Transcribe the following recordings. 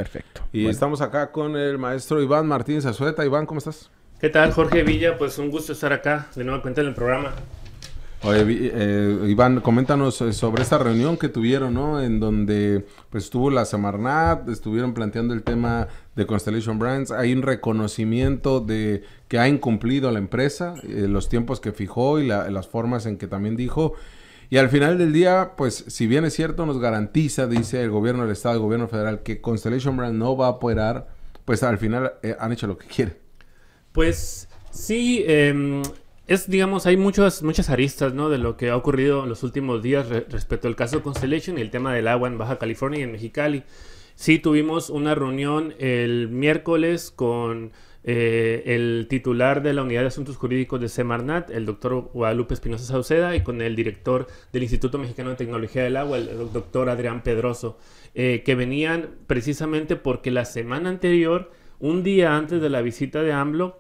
Perfecto. Y estamos acá con el maestro Iván Martínez Azueta. Iván, ¿cómo estás? ¿Qué tal, Jorge Villa? Pues un gusto estar acá de nueva cuenta en el programa. Oye, Iván, coméntanos sobre esta reunión que tuvieron, ¿no? En donde pues estuvo la Semarnat, estuvieron planteando el tema de Constellation Brands. Hay un reconocimiento de que ha incumplido la empresa, los tiempos que fijó y las formas en que también dijo. Y al final del día, pues si bien es cierto, nos garantiza, dice el gobierno del estado, el gobierno federal, que Constellation Brands no va a operar, pues al final han hecho lo que quieren. Pues sí, digamos, hay muchas aristas, ¿no? De lo que ha ocurrido en los últimos días respecto al caso Constellation y el tema del agua en Baja California y en Mexicali. Sí, tuvimos una reunión el miércoles con el titular de la Unidad de Asuntos Jurídicos de Semarnat, el doctor Guadalupe Espinosa Sauceda, y con el director del Instituto Mexicano de Tecnología del Agua, el doctor Adrián Pedroso, que venían precisamente porque la semana anterior, un día antes de la visita de AMLO,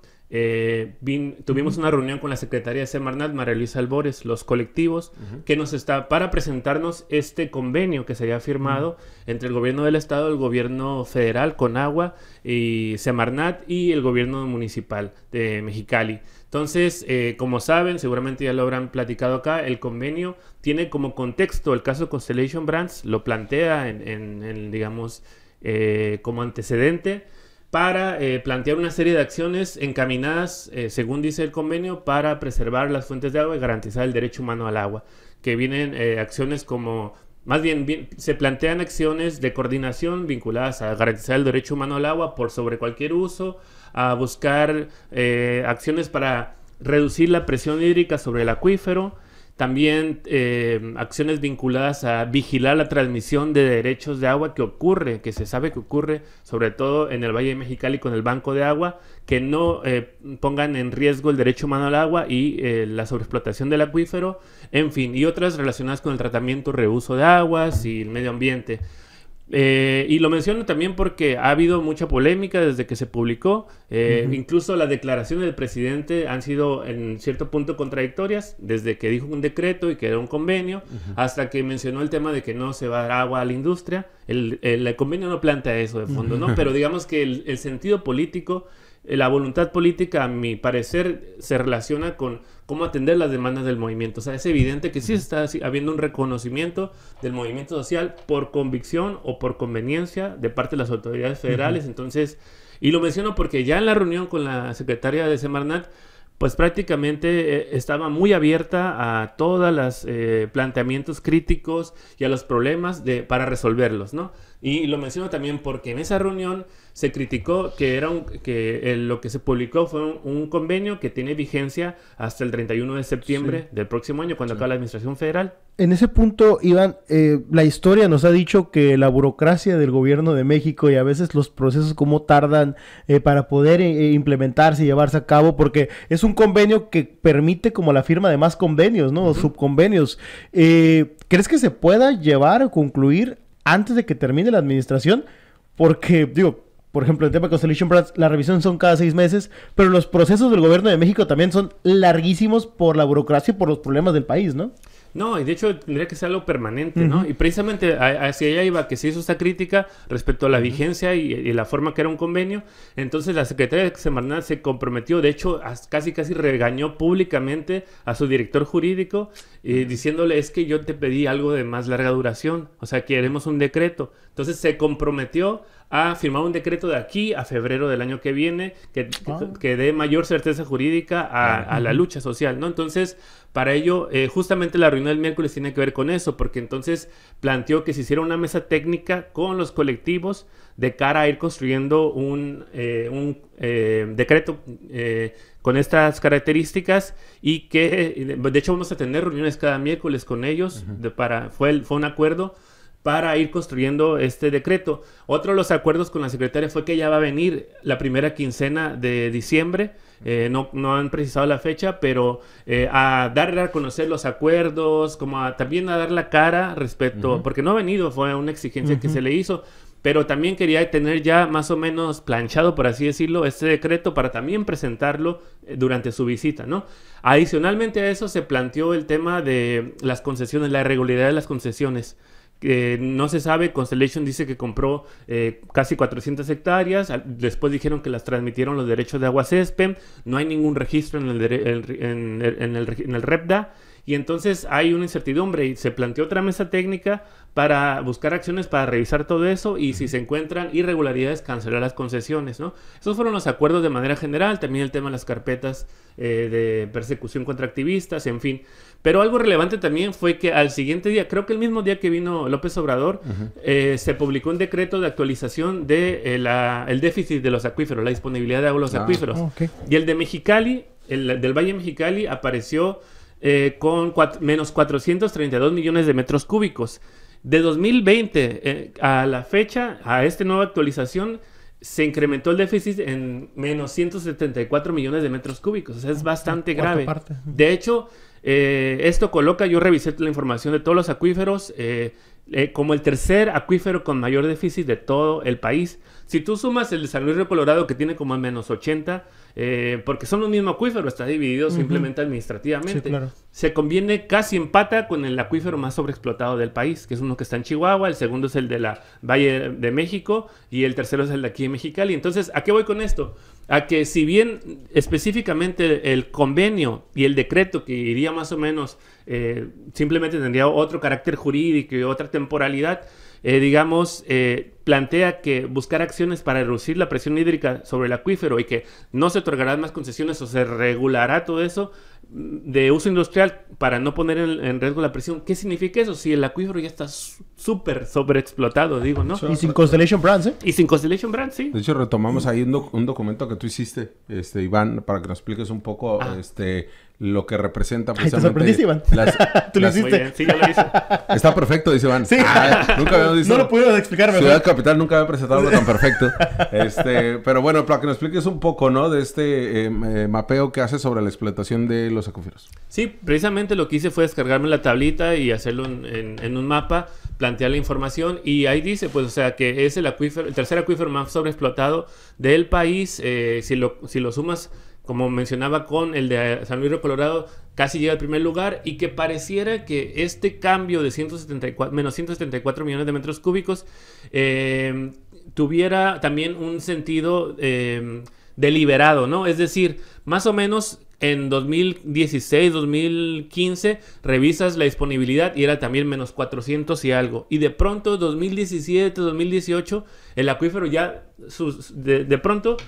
tuvimos una reunión con la secretaria de Semarnat, María Luisa Albores, los colectivos, que nos está para presentarnos este convenio que se había firmado entre el gobierno del estado, el gobierno federal, Conagua y Semarnat, y el gobierno municipal de Mexicali. Entonces, como saben, seguramente ya lo habrán platicado acá, el convenio tiene como contexto el caso Constellation Brands, lo plantea digamos, como antecedente, para plantear una serie de acciones encaminadas, según dice el convenio, para preservar las fuentes de agua y garantizar el derecho humano al agua. Que vienen acciones como, más bien, se plantean acciones de coordinación vinculadas a garantizar el derecho humano al agua por sobre cualquier uso, a buscar acciones para reducir la presión hídrica sobre el acuífero. También acciones vinculadas a vigilar la transmisión de derechos de agua que se sabe que ocurre, sobre todo en el Valle de Mexicali con el Banco de Agua, que no pongan en riesgo el derecho humano al agua y la sobreexplotación del acuífero, en fin, y otras relacionadas con el tratamiento, reuso de aguas y el medio ambiente. Y lo menciono también porque ha habido mucha polémica desde que se publicó. Incluso las declaraciones del presidente han sido en cierto punto contradictorias, desde que dijo un decreto y que era un convenio, hasta que mencionó el tema de que no se va a dar agua a la industria. El convenio no plantea eso de fondo, ¿no? Pero digamos que el sentido político, la voluntad política, a mi parecer, se relaciona con cómo atender las demandas del movimiento. O sea, es evidente que sí está habiendo un reconocimiento del movimiento social por convicción o por conveniencia de parte de las autoridades federales. Entonces, y lo menciono porque ya en la reunión con la secretaria de Semarnat, pues prácticamente estaba muy abierta a todos los planteamientos críticos y a los problemas para resolverlos, ¿no? Y lo menciono también porque en esa reunión se criticó que lo que se publicó fue un convenio que tiene vigencia hasta el 31 de septiembre del próximo año, cuando acabe la administración federal. En ese punto, Iván, la historia nos ha dicho que la burocracia del gobierno de México y a veces los procesos cómo tardan para poder implementarse y llevarse a cabo, porque es un convenio que permite como la firma de más convenios, ¿no? O subconvenios. ¿Crees que se pueda llevar o concluir antes de que termine la administración? Porque, digo, por ejemplo, en el tema de Constellation Brands, la revisión son cada 6 meses, pero los procesos del gobierno de México también son larguísimos por la burocracia y por los problemas del país, ¿no? No, y de hecho tendría que ser algo permanente, ¿no? Y precisamente hacia allá iba, que se hizo esta crítica respecto a la vigencia y la forma que era un convenio. Entonces la Secretaría de Semarnat se comprometió, de hecho casi regañó públicamente a su director jurídico, diciéndole, es que yo te pedí algo de más larga duración, o sea, queremos un decreto. Entonces se comprometió a firmar un decreto de aquí a febrero del año que viene que dé mayor certeza jurídica a la lucha social, ¿no? Entonces, para ello, justamente la reunión del miércoles tiene que ver con eso, porque entonces planteó que se hiciera una mesa técnica con los colectivos de cara a ir construyendo un decreto con estas características y que, de hecho, vamos a tener reuniones cada miércoles con ellos, fue un acuerdo para ir construyendo este decreto. Otro de los acuerdos con la secretaria fue que ya va a venir la primera quincena de diciembre. No han precisado la fecha, pero a darle a conocer los acuerdos, como también a dar la cara respecto, porque no ha venido, fue una exigencia que se le hizo, pero también quería tener ya más o menos planchado, por así decirlo, este decreto para también presentarlo durante su visita, ¿no? Adicionalmente a eso se planteó el tema de las concesiones, la irregularidad de las concesiones, no se sabe. Constellation dice que compró casi 400 hectáreas. Después dijeron que las transmitieron los derechos de Agua Césped. No hay ningún registro en el REPDA. Y entonces hay una incertidumbre y se planteó otra mesa técnica para buscar acciones para revisar todo eso y si se encuentran irregularidades, cancelar las concesiones, ¿no? Esos fueron los acuerdos de manera general, también el tema de las carpetas de persecución contra activistas, en fin. Pero algo relevante también fue que al siguiente día, creo que el mismo día que vino López Obrador, se publicó un decreto de actualización de el déficit de los acuíferos, la disponibilidad de agua de los acuíferos. Okay. Y el de Mexicali, el del Valle de Mexicali, apareció con menos 432 millones de metros cúbicos. De 2020 a la fecha, a esta nueva actualización, se incrementó el déficit en menos 174 millones de metros cúbicos. O sea, es bastante grave. Parte. De hecho, esto coloca, yo revisé la información de todos los acuíferos, como el tercer acuífero con mayor déficit de todo el país. Si tú sumas el de San Luis Río Colorado, que tiene como menos 80, porque son un mismo acuífero, está dividido simplemente administrativamente. Sí, claro. Se conviene, casi empata con el acuífero más sobreexplotado del país, que es uno que está en Chihuahua, el segundo es el de la Valle de México y el tercero es el de aquí en Mexicali. Entonces, ¿a qué voy con esto? A que si bien específicamente el convenio y el decreto, que iría más o menos, simplemente tendría otro carácter jurídico y otra temporalidad, plantea que buscar acciones para reducir la presión hídrica sobre el acuífero y que no se otorgarán más concesiones o se regulará todo eso de uso industrial para no poner en riesgo la presión. ¿Qué significa eso? Si el acuífero ya está súper sobreexplotado, digo, ¿no? Y sin Constellation Brands, ¿eh? Y sin Constellation Brands, sí. De hecho, retomamos ahí un documento que tú hiciste, Iván, para que nos expliques un poco, lo que representa precisamente... ¿Te sorprendiste, Iván? ¿Tú lo hiciste? Muy bien, sí, yo lo hice. Está perfecto, dice Iván. Sí. Nunca habíamos visto... No lo pudieron explicar mejor. Ciudad Capital nunca había presentado algo tan perfecto. Pero bueno, para que nos expliques un poco, ¿no? De este mapeo que hace sobre la explotación de los acuíferos. Sí, precisamente lo que hice fue descargarme la tablita y hacerlo en un mapa, plantear la información y ahí dice, pues, o sea, que es el tercer acuífero más sobreexplotado del país. Si lo sumas, como mencionaba, con el de San Luis Río Colorado, casi llega al primer lugar y que pareciera que este cambio de menos 174 millones de metros cúbicos tuviera también un sentido deliberado, ¿no? Es decir, más o menos en 2016, 2015, revisas la disponibilidad y era también menos 400 y algo. Y de pronto, 2017, 2018, el acuífero ya de pronto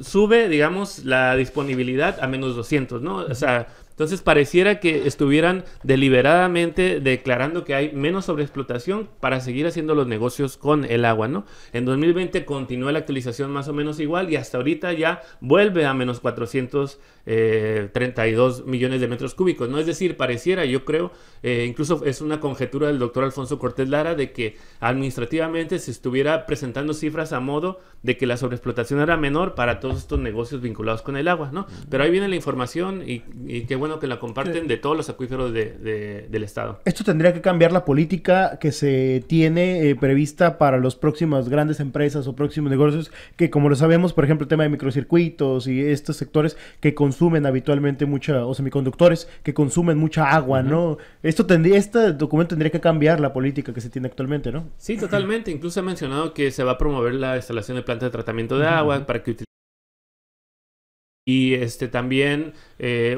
sube, digamos, la disponibilidad a menos 200, ¿no? O sea, entonces pareciera que estuvieran deliberadamente declarando que hay menos sobreexplotación para seguir haciendo los negocios con el agua, ¿no? En 2020 continúa la actualización más o menos igual y hasta ahorita ya vuelve a menos 432 millones de metros cúbicos, ¿no? Es decir, pareciera, yo creo, incluso es una conjetura del doctor Alfonso Cortés Lara, de que administrativamente se estuviera presentando cifras a modo de que la sobreexplotación era menor para todos estos negocios vinculados con el agua, ¿no? Pero ahí viene la información y qué bueno que la comparten de todos los acuíferos del estado. Esto tendría que cambiar la política que se tiene prevista para las próximas grandes empresas o próximos negocios que, como lo sabemos, por ejemplo, el tema de microcircuitos y estos sectores que consumen habitualmente o semiconductores que consumen mucha agua, ¿no? Este documento tendría que cambiar la política que se tiene actualmente, ¿no? Sí, totalmente. Incluso ha mencionado que se va a promover la instalación de plantas de tratamiento de agua para que y también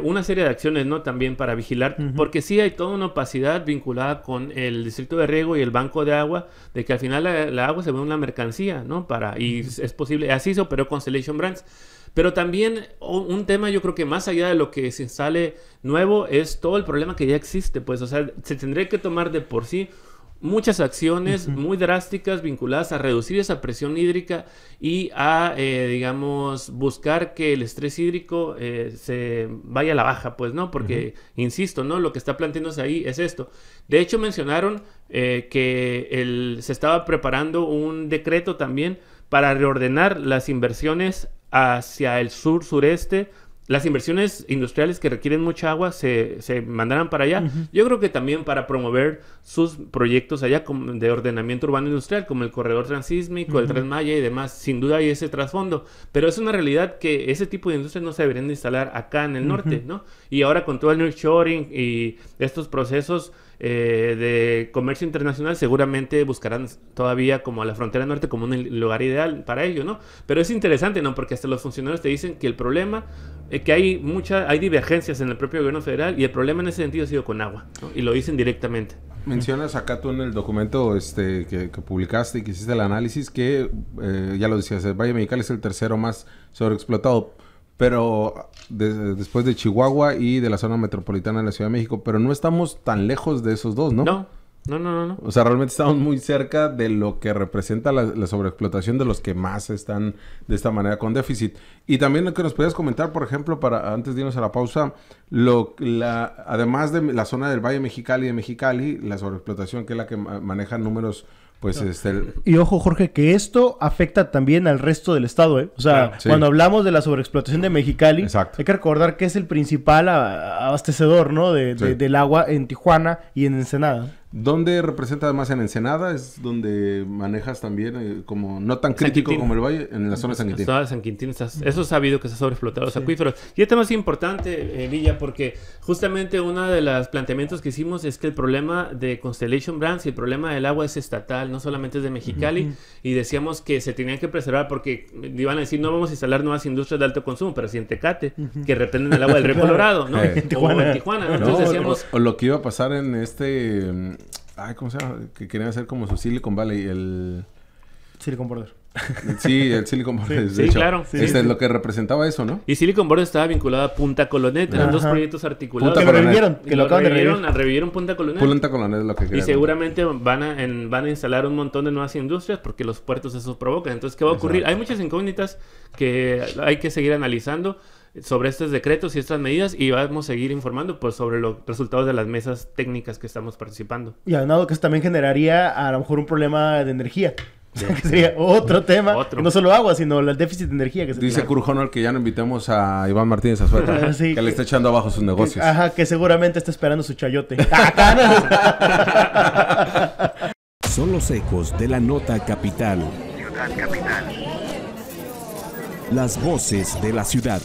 una serie de acciones, ¿no? También para vigilar, porque sí hay toda una opacidad vinculada con el distrito de riego y el banco de agua, de que al final la agua se ve una mercancía, ¿no? Y es posible, así se operó Constellation Brands. Pero también un tema, yo creo que más allá de lo que se instale nuevo, es todo el problema que ya existe, pues, o sea, se tendría que tomar de por sí muchas acciones muy drásticas vinculadas a reducir esa presión hídrica y a, digamos, buscar que el estrés hídrico se vaya a la baja, pues, ¿no? Porque, insisto, ¿no? Lo que está planteándose ahí es esto. De hecho, mencionaron que se estaba preparando un decreto también para reordenar las inversiones hacia el sur-sureste. Las inversiones industriales que requieren mucha agua se mandarán para allá. Yo creo que también para promover sus proyectos allá de ordenamiento urbano industrial, como el corredor transísmico, el Tren Maya y demás. Sin duda hay ese trasfondo. Pero es una realidad que ese tipo de industrias no se deberían de instalar acá en el norte, ¿no? Y ahora con todo el nearshoring y estos procesos de comercio internacional, seguramente buscarán todavía como a la frontera norte como un lugar ideal para ello, ¿no? Pero es interesante, ¿no? Porque hasta los funcionarios te dicen que el problema, que hay divergencias en el propio gobierno federal y el problema en ese sentido ha sido con agua, ¿no? Y lo dicen directamente. Mencionas acá tú en el documento que publicaste y que hiciste el análisis que, ya lo decías, el Valle Mexicali es el tercero más sobreexplotado, pero después de Chihuahua y de la zona metropolitana de la Ciudad de México, pero no estamos tan lejos de esos dos, ¿no? No. O sea, realmente estamos muy cerca de lo que representa la sobreexplotación de los que más están de esta manera con déficit. Y también lo que nos podías comentar, por ejemplo, para antes de irnos a la pausa, además de la zona del Valle Mexicali y de Mexicali, la sobreexplotación que es la que maneja números, pues Y ojo, Jorge, que esto afecta también al resto del estado, ¿eh? O sea, claro, sí. Cuando hablamos de la sobreexplotación de Mexicali, exacto, hay que recordar que es el principal abastecedor, ¿no? Sí. Del agua en Tijuana y en Ensenada. ¿Dónde representa además en Ensenada? Es donde manejas también como no tan crítico como el Valle, en la zona de San Quintín. En la zona de San Quintín eso es sabido que se ha sobreexplotado los acuíferos. Y este tema es importante, Villa, porque justamente uno de los planteamientos que hicimos es que el problema de Constellation Brands y el problema del agua es estatal, no solamente es de Mexicali, y decíamos que se tenían que preservar porque iban a decir no vamos a instalar nuevas industrias de alto consumo, pero sí en Tecate, que repelen el agua del río Colorado, ¿no? En Tijuana. O en Tijuana, ¿no? Entonces decíamos... O lo que iba a pasar en ¿cómo se llama? Que querían hacer como su Silicon Valley, Silicon Border. Sí, el Silicon Border. Sí, claro. Es lo que representaba eso, ¿no? Y Silicon Border estaba vinculado a Punta Colonet. Eran dos proyectos articulados. Que lo revivieron. Que lo acaban de revivir. Revivieron Punta Colonet. Punta Colonet es lo que querían. Y seguramente van a instalar un montón de nuevas industrias porque los puertos eso provocan. Entonces, ¿qué va a ocurrir? Hay muchas incógnitas que hay que seguir analizando sobre estos decretos y estas medidas y vamos a seguir informando pues sobre los resultados de las mesas técnicas que estamos participando. Y aunado que eso también generaría a lo mejor un problema de energía. Que sería otro tema. No solo agua, sino el déficit de energía. Que dice Curjonol que ya no invitemos a Iván Martínez Azueta. Sí, que le está echando abajo sus negocios. Que seguramente está esperando su chayote. Son los ecos de la nota capital. Ciudad Capital. Las voces de la ciudad.